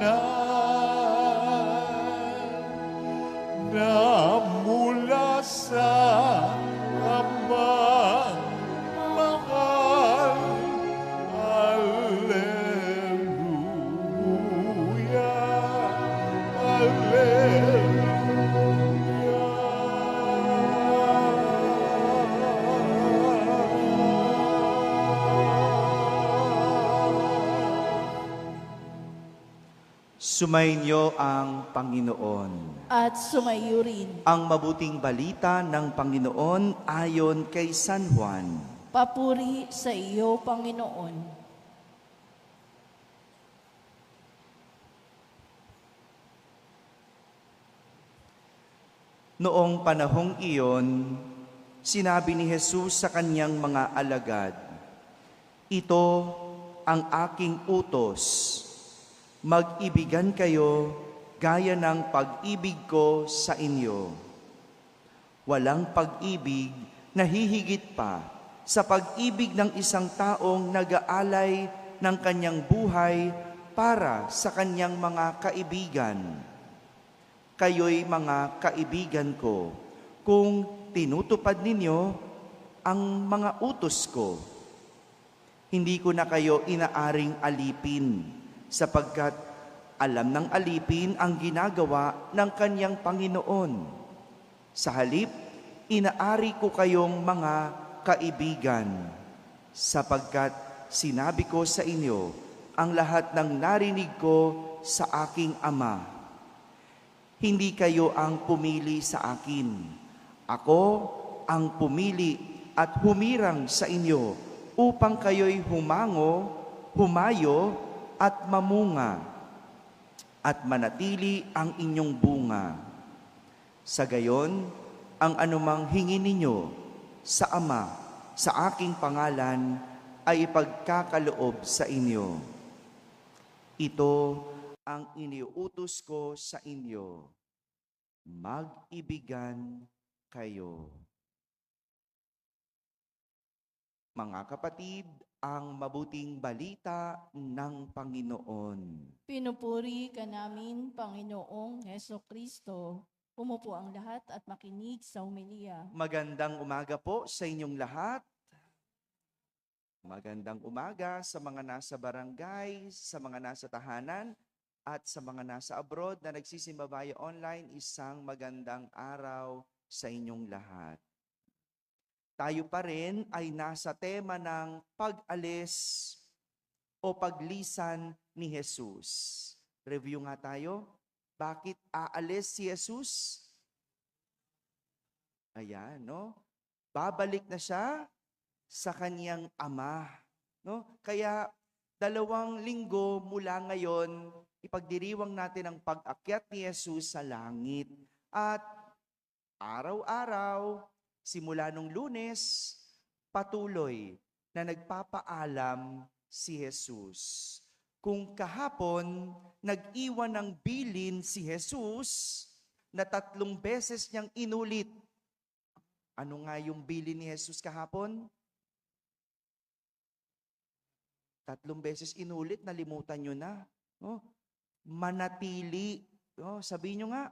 na mula sa Amang mahal. Alleluia, Sumainyo ang Panginoon. At sumayo rin. Ang mabuting balita ng Panginoon ayon kay San Juan. Papuri sa iyo, Panginoon. Noong panahong iyon, sinabi ni Jesus sa kanyang mga alagad, "Ito ang aking utos. Mag-ibigan kayo gaya ng pag-ibig ko sa inyo. Walang pag-ibig na hihigit pa sa pag-ibig ng isang taong nag-aalay ng kanyang buhay para sa kanyang mga kaibigan. Kayo'y mga kaibigan ko kung tinutupad ninyo ang mga utos ko. Hindi ko na kayo inaaring alipin, sapagkat alam ng alipin ang ginagawa ng kanyang Panginoon. Sa halip, inaari ko kayong mga kaibigan, sapagkat sinabi ko sa inyo ang lahat ng narinig ko sa aking Ama. Hindi kayo ang pumili sa akin. Ako ang pumili at humirang sa inyo upang kayo'y humayo at mamunga at manatili ang inyong bunga. Sa gayon, ang anumang hingin ninyo sa Ama sa aking pangalan ay ipagkakaloob sa inyo. Ito ang iniuutos ko sa inyo. Mag-ibigan kayo." Mga kapatid, ang mabuting balita ng Panginoon. Pinupuri ka namin, Panginoong Hesukristo. Umupo ang lahat at makinig sa homilya. Magandang umaga po sa inyong lahat. Magandang umaga sa mga nasa barangay, sa mga nasa tahanan, at sa mga nasa abroad na nagsisimba via online. Isang magandang araw sa inyong lahat. Tayo pa rin ay nasa tema ng pag-alis o paglisan ni Jesus. Review nga tayo. Bakit aalis si Jesus? Ayan, no? Babalik na siya sa kanyang Ama, no? Kaya 2 linggo mula ngayon, ipagdiriwang natin ang pag-akyat ni Jesus sa langit. At araw-araw, simula nung Lunes, patuloy na nagpapaalam si Jesus. Kung kahapon, nag-iwan ng bilin si Jesus na 3 beses niyang inulit. Ano nga yung bilin ni Jesus kahapon? 3 beses inulit, nalimutan nyo na. No? Manatili. No? Sabihin nyo nga.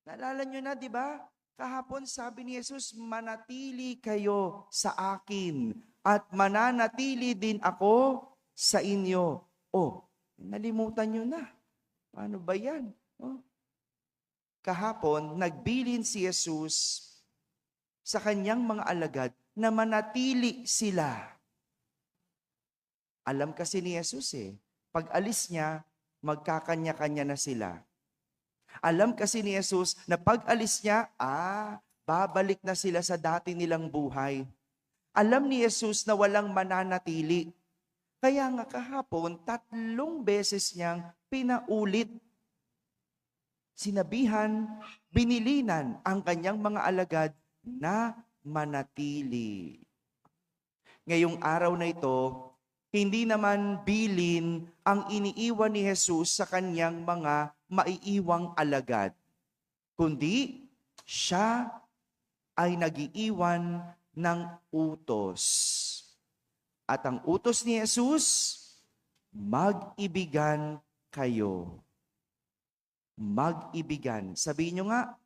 Naalala nyo na, di ba? Kahapon sabi ni Jesus, manatili kayo sa akin at mananatili din ako sa inyo. Oh, nalimutan nyo na. Paano ba yan? Oh. Kahapon, nagbilin si Jesus sa kanyang mga alagad na manatili sila. Alam kasi ni Jesus pag alis niya, magkakanya-kanya na sila. Alam kasi ni Jesus na pag alis niya, babalik na sila sa dati nilang buhay. Alam ni Jesus na walang mananatili. Kaya nga kahapon, 3 beses niyang pinaulit. Sinabihan, binilinan ang kanyang mga alagad na manatili. Ngayong araw na ito, hindi naman bilin ang iniiwan ni Jesus sa kanyang mga maiiwang alagad, kundi siya ay nagiiwan ng utos. At ang utos ni Jesus, mag-ibigan kayo. Mag-ibigan. Sabihin nyo nga,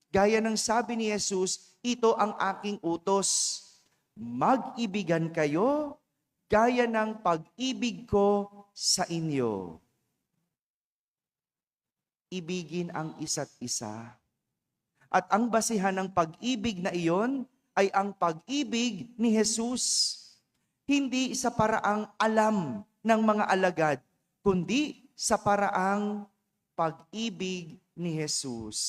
gaya ng sabi ni Jesus, ito ang aking utos. Mag-ibigan kayo, gaya ng pag-ibig ko sa inyo. Ibigin ang isa't isa. At ang basihan ng pag-ibig na iyon ay ang pag-ibig ni Jesus. Hindi sa paraang alam ng mga alagad, kundi sa paraang pag-ibig ni Jesus.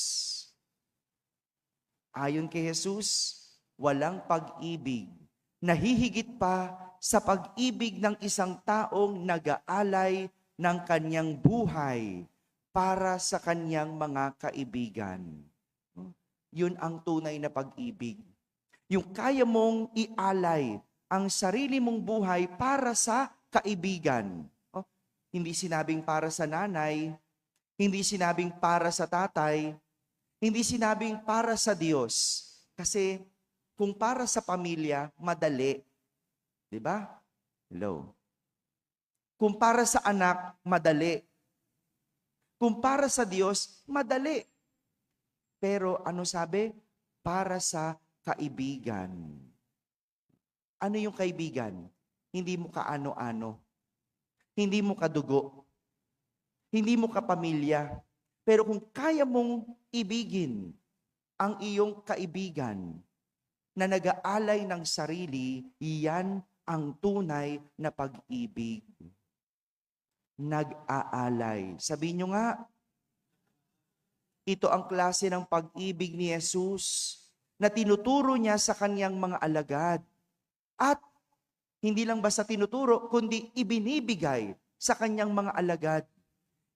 Ayon kay Jesus, walang pag-ibig na hihigit pa sa pag-ibig ng isang taong nag-aalay ng kanyang buhay para sa kanyang mga kaibigan. Yun ang tunay na pag-ibig. Yung kaya mong ialay ang sarili mong buhay para sa kaibigan. Hindi sinabing para sa nanay, hindi sinabing para sa tatay, hindi sinabing para sa Diyos. Kasi kung para sa pamilya, madali. Di ba? Hello. Kung para sa anak, madali. Kung para sa Diyos, madali. Pero ano sabi? Para sa kaibigan. Ano yung kaibigan? Hindi mo kaano-ano. Hindi mo kadugo. Hindi mo kapamilya. Pero kung kaya mong ibigin ang iyong kaibigan na nag-aalay ng sarili, iyan ang tunay na pag-ibig. Nag-aalay. Sabihin nyo nga, ito ang klase ng pag-ibig ni Jesus na tinuturo niya sa kanyang mga alagad. At hindi lang basta tinuturo, kundi ibinibigay sa kanyang mga alagad.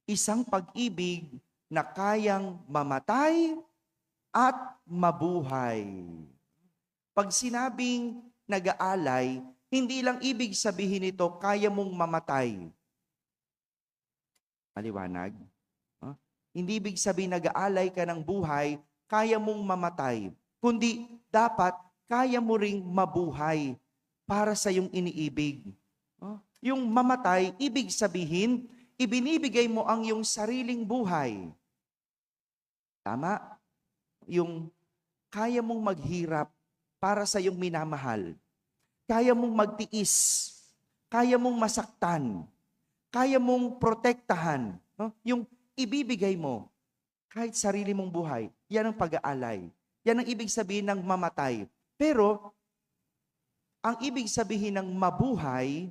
Isang pag-ibig na kayang mamatay at mabuhay. Pag sinabing nag-aalay, hindi lang ibig sabihin nito kaya mong mamatay. Maliwanag? Hindi ibig sabihin nag-aalay ka ng buhay, kaya mong mamatay. Kundi dapat kaya mo ring mabuhay para sa iyong iniibig. Yung mamatay, ibig sabihin, ibinibigay mo ang iyong sariling buhay. Tama? Yung kaya mong maghirap para sa iyong minamahal. Kaya mong magtiis. Kaya mong masaktan. Kaya mong protektahan. Yung ibibigay mo kahit sarili mong buhay. Yan ang pag-aalay. Yan ang ibig sabihin ng mamatay. Pero, ang ibig sabihin ng mabuhay,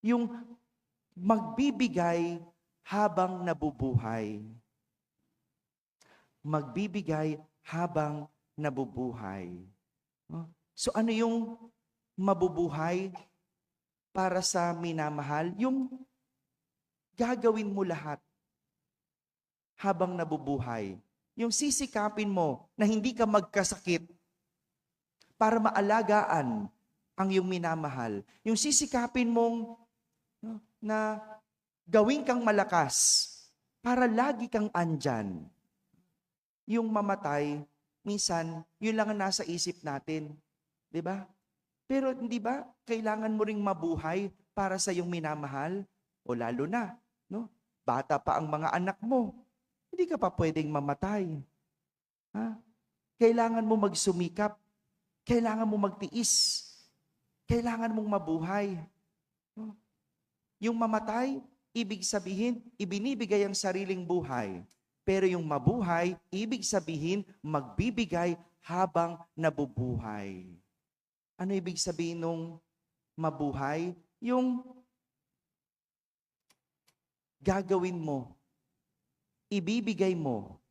yung magbibigay habang nabubuhay. Magbibigay habang nabubuhay. So ano yung mabubuhay para sa minamahal? Yung gagawin mo lahat habang nabubuhay. Yung sisikapin mo na hindi ka magkasakit para maalagaan ang iyong minamahal. Yung sisikapin mong na gawin kang malakas para lagi kang andyan. Yung mamatay, minsan, yun lang ang nasa isip natin. Di ba? Pero hindi ba, kailangan mo ring mabuhay para sa iyong minamahal? O lalo na, no? Bata pa ang mga anak mo. Hindi ka pa pwedeng mamatay. Kailangan mo magsumikap. Kailangan mo magtiis. Kailangan mong mabuhay. Yung mamatay, ibig sabihin, ibinibigay ang sariling buhay. Pero yung mabuhay, ibig sabihin, magbibigay habang nabubuhay. Ano ibig sabihin nung mabuhay? Yung gagawin mo, ibibigay mo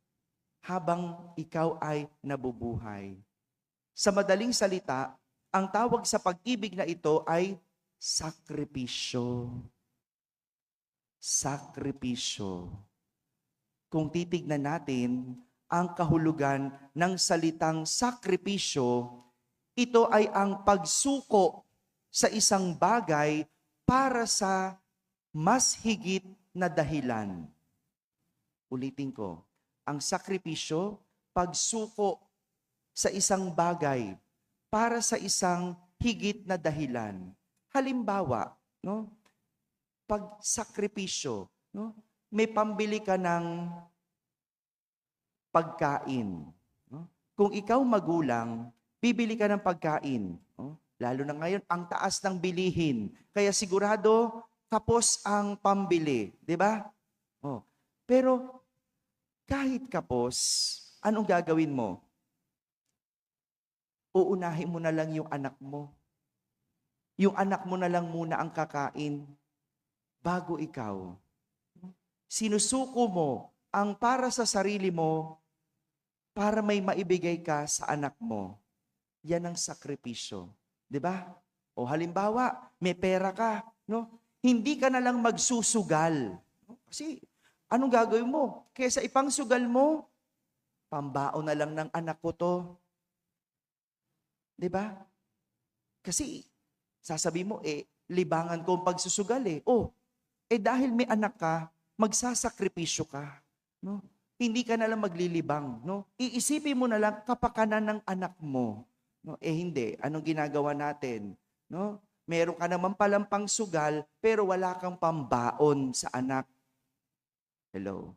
habang ikaw ay nabubuhay. Sa madaling salita, ang tawag sa pag-ibig na ito ay sakripisyo. Sakripisyo. Kung titignan natin ang kahulugan ng salitang sakripisyo, ito ay ang pagsuko sa isang bagay para sa mas higit na dahilan. Ulitin ko, ang sakripisyo, pagsuko sa isang bagay para sa isang higit na dahilan. Halimbawa, no? pagsakripisyo. No? May pambili ka ng pagkain. No? Kung ikaw magulang, bibili ka ng pagkain. No? Lalo na ngayon, ang taas ng bilihin. Kaya sigurado, kapos ang pambili. Di ba? Oh. Pero kahit kapos, anong gagawin mo? Uunahin mo na lang yung anak mo. Yung anak mo na lang muna ang kakain bago ikaw. Sinusuko mo ang para sa sarili mo para may maibigay ka sa anak mo. Yan ang sakripisyo. 'Di ba? O halimbawa, may pera ka, no? Hindi ka na lang magsusugal. Kasi anong gagawin mo? Kaysa ipangsugal mo, pambaon na lang ng anak ko 'to. 'Di ba? Kasi sasabi mo, libangan ko ang pagsusugal eh. Dahil may anak ka, magsasakripisyo ka. No? Hindi ka na lang maglilibang. No? Iisipin mo na lang kapakanan ng anak mo. No? Hindi. Anong ginagawa natin? No? Meron ka naman palang pangsugal, pero wala kang pambaon sa anak. Hello?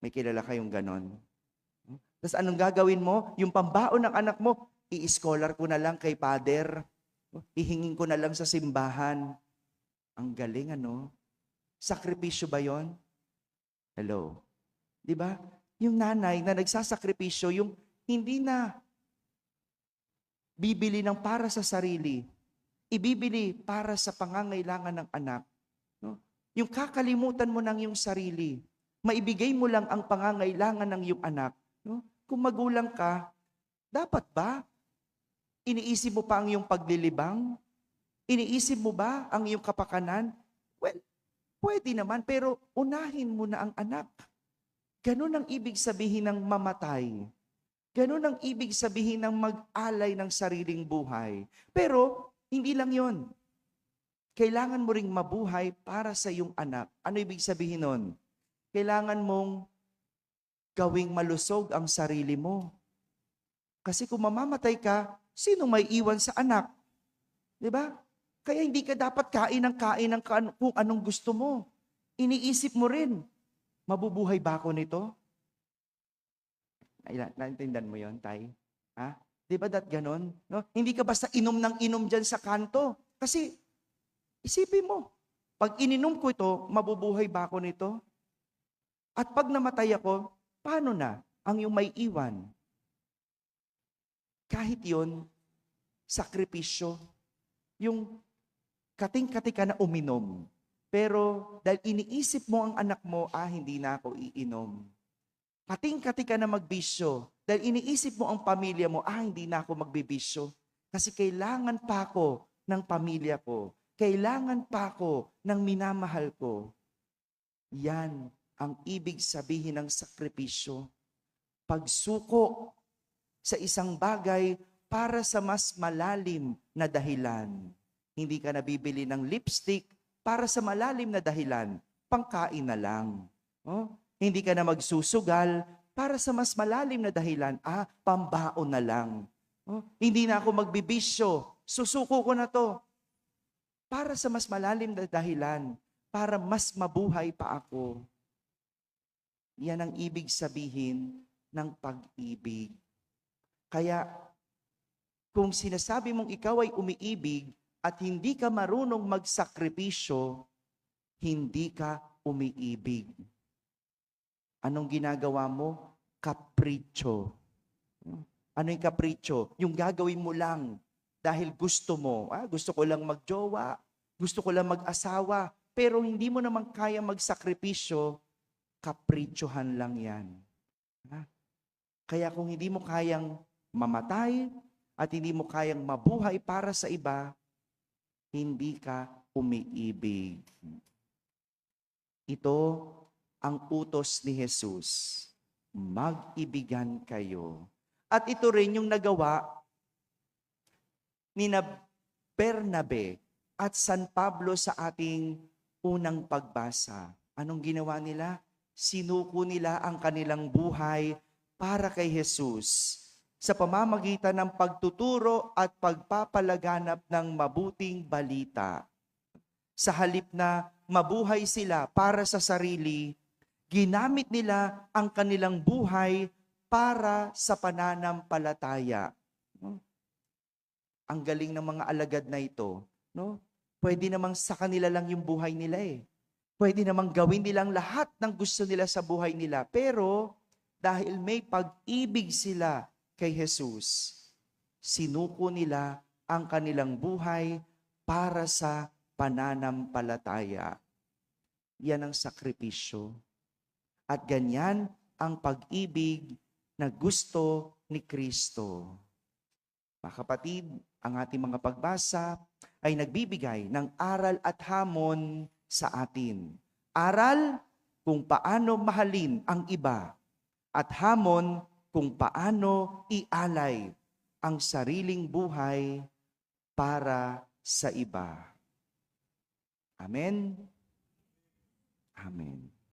May kilala kayong ganon? No? Tapos anong gagawin mo? Yung pambaon ng anak mo, i-scholar ko na lang kay father. Ihingin ko na lang sa simbahan. Ang galing, ano? Sakripisyo ba yon? Hello? Di ba? Yung nanay na nagsasakripisyo, yung hindi na bibili ng para sa sarili, ibibili para sa pangangailangan ng anak. No? Yung kakalimutan mo ng iyong sarili, maibigay mo lang ang pangangailangan ng iyong anak. No? Kung magulang ka, dapat ba? Iniisip mo pa ang iyong paglilibang? Iniisip mo ba ang iyong kapakanan? Well, pwede naman, pero unahin mo na ang anak. Ganun ang ibig sabihin ng mamatay. Ganun ang ibig sabihin ng mag-alay ng sariling buhay. Pero, hindi lang yon. Kailangan mo ring mabuhay para sa iyong anak. Ano ibig sabihin nun? Kailangan mong gawing malusog ang sarili mo. Kasi kung mamamatay ka, sino may iwan sa anak? Di ba? Kaya hindi ka dapat kain ng kung anong gusto mo. Iniisip mo rin, mabubuhay ba ako nito? Naintindihan mo yon, Tay? Ha? Di ba ganon? No? Hindi ka basta inom ng inom dyan sa kanto. Kasi, isipin mo, pag ininom ko ito, mabubuhay ba ako nito? At pag namatay ako, paano na ang iyong may iwan? Kahit yon, sakripisyo. Yung kating-kati ka na uminom. Pero dahil iniisip mo ang anak mo, hindi na ako iinom. Kating-kati ka na magbisyo. Dahil iniisip mo ang pamilya mo, hindi na ako magbibisyo. Kasi kailangan pa ako ng pamilya ko. Kailangan pa ako ng minamahal ko. Yan ang ibig sabihin ng sakripisyo. Pagsuko sa isang bagay para sa mas malalim na dahilan. Hindi ka nabibili ng lipstick para sa malalim na dahilan. Pangkain na lang. Hindi ka na magsusugal para sa mas malalim na dahilan. Pambaon na lang. Hindi na ako magbibisyo. Susuko ko na to. Para sa mas malalim na dahilan. Para mas mabuhay pa ako. Yan ang ibig sabihin ng pag-ibig. Kaya, kung sinasabi mong ikaw ay umiibig at hindi ka marunong magsakripisyo, hindi ka umiibig. Anong ginagawa mo? Kapritsyo. Ano yung kapritsyo? Yung gagawin mo lang dahil gusto mo. Gusto ko lang magjowa, gusto ko lang mag-asawa, pero hindi mo naman kaya magsakripisyo, kapritsuhan lang yan. Kaya kung hindi mo kayang mamatay at hindi mo kayang mabuhay para sa iba, hindi ka umiibig. Ito ang utos ni Jesus. Mag-ibigan kayo. At ito rin yung nagawa ni Bernabe at San Pablo sa ating unang pagbasa. Anong ginawa nila? Sinuko nila ang kanilang buhay para kay Jesus sa pamamagitan ng pagtuturo at pagpapalaganap ng mabuting balita. Sa halip na mabuhay sila para sa sarili, ginamit nila ang kanilang buhay para sa pananampalataya. No? Ang galing ng mga alagad na ito, no? Pwede namang sa kanila lang yung buhay nila eh. Pwede namang gawin nilang lahat ng gusto nila sa buhay nila. Pero dahil may pag-ibig sila kay Jesus, sinuko nila ang kanilang buhay para sa pananampalataya. Yan ang sakripisyo. At ganyan ang pag-ibig na gusto ni Kristo. Mga kapatid, ang ating mga pagbasa ay nagbibigay ng aral at hamon sa atin. Aral kung paano mahalin ang iba at hamon kung paano ialay ang sariling buhay para sa iba. Amen? Amen.